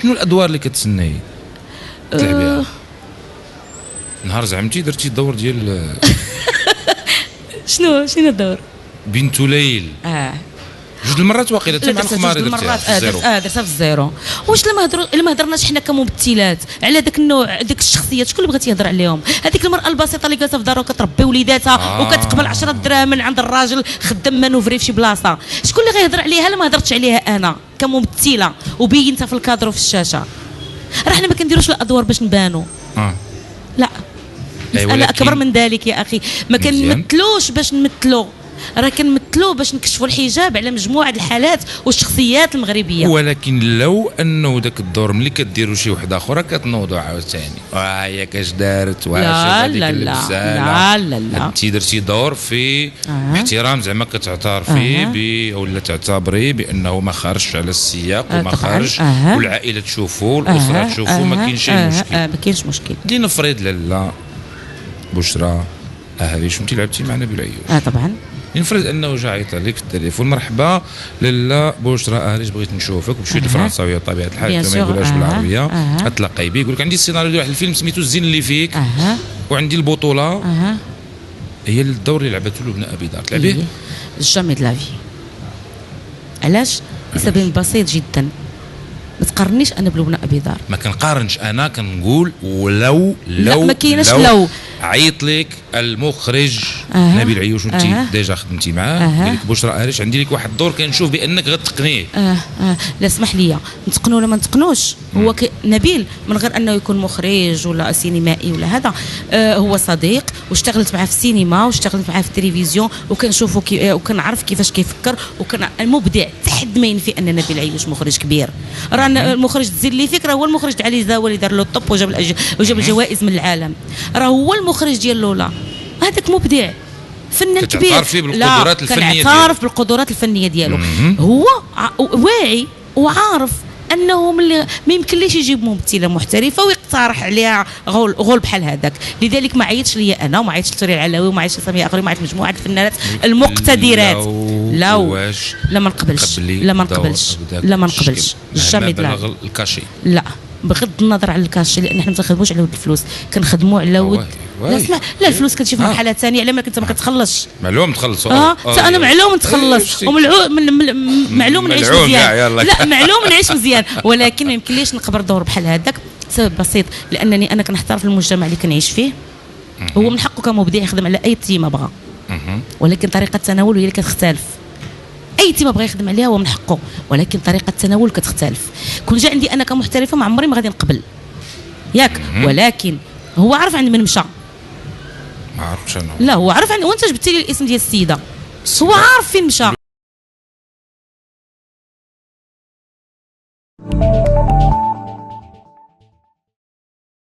شنو الادوار اللي كتسناي تلعبيها؟ نهار زعمتي درتي الدور ديال شنو الدور؟ بنت ليل. جوج المرات واقيلا حتى مع الخماري درتها درتها في الزيرو. واش لما هضرناش حنا كممثلات على داك النوع داك الشخصيات، شكون اللي بغيتي يهضر عليهم؟ هذيك المراه البسيطه اللي جالسه في دارها وكتربي وليداتها وكتقبل 10 دراهم من عند الراجل خدام مانوفري في شي بلاصه، شكون اللي غيهضر عليها لما هضرتش عليها انا كممثله وبينتها في الكادر وفي الشاشه؟ راه حنا ما كنديروش الادوار باش نبانوا. لا، مسألة اكبر من ذلك يا اخي. ما كنمثلوش باش نمثلوا، راه كنمثلوا باش نكشفوا الحجاب على مجموعه الحالات والشخصيات المغربيه. ولكن لو انه ذاك الدور ملي كديروا شي وحده اخرى كتنوضوا عاوتاني هي كاش دارت لا لا لا لا انت درتي دور في احترام زعما كتعترف فيه ولا تعتبري بانه ما خرجش على السياق وما خرج والعائله تشوفوا والاسره تشوفوا ما كاينش مشكل. ما كاينش مشكل. لنفرض لاله بشرى هذه شنو لعبتي معنا بالعيوش؟ طبعا. نفرض انه جا عيط لك في التليفون، مرحبا لاله بشرى اهلي بغيت نشوفك بشويه الفرنساويه بطبيعه الحال كما يقولوهاش بالعربيه. تلاقي بيه يقول لك عندي السيناريو ديال واحد الفيلم سميتو الزين اللي فيك وعندي البطوله. هي الدور اللي لعبته لبنى ابي دار تلعبيه جامي د لافي. علاش؟ لسبب بسيط جدا، ما تقارنيش انا بلبنى ابي دار. ما كنقارنش، انا كنقول ولو ما كايناش لو عيط لك المخرج نبيل عيوش وانت ديجا خدمتي معاه قال لك بشرى اهلي عندي لك واحد الدور كنشوف بانك غتقنيه. لا اسمح لي، نتقنوا ولا ما نتقنوش، هو نبيل من غير انه يكون مخرج ولا سينمائي ولا هذا، هو صديق واشتغلت معاه في السينما واشتغلت معاه في التلفزيون وكنشوفه وكنعرف كيفاش كيفكر وكان مبدع. تحد ما ينفي ان نبيل عيوش مخرج كبير. راه المخرج تزيد لي فكره، هو المخرج تاع علي زاوي اللي دار له الطب وجاب الجوائز من العالم. راه هو المخرج ديال لولا، هذاك مبدع فنان كبير. كتعترف فيه بالقدرات الفنيه ديالو. كنعترف بالقدرات الفنيه ديالو. هو واعي وعارف انه ما يمكنليش يجيب ممثله محترفه ويقترح عليها غول بحال هذاك. لذلك ما عيطش ليا انا وما عيطش لتوري العلاوي وما عيطش لساميه اخرين، ما عيطش مجموعه الفنانات المقتدرات. لا ما نقبلش جامي بلغ الكاشي. لا، بغض النظر على الكاشي، لان حنا ما كنخدموش على ود الفلوس، كنخدموا على ود لا الفلوس كتجي في مرحله ثانيه. على ما كنت ما كتخلصش معلوم تخلصوا. انا معلوم نتخلص معلوم نعيش مزيان. لا معلوم نعيش مزيان، ولكن ما يمكنليش نقبر دور بحال هذاك. سبب بسيط، لانني انا كنحترم المجتمع اللي كنعيش فيه. هو من حقه كمبدع يخدم على اي تيمه بغى، ولكن طريقه التناول هي اللي كتختلف. اي تيمه بغى يخدم عليها هو من حقه، ولكن طريقه التناول كتختلف. كون جا عندي انا كمحترفه ما عمري ما غادي نقبل ياك، ولكن هو عارف عند من مشى. ما عرفتش انا. لا هو عارف عند، وانت جبتي لي الاسم ديال السيده، هو عارف فين مشى.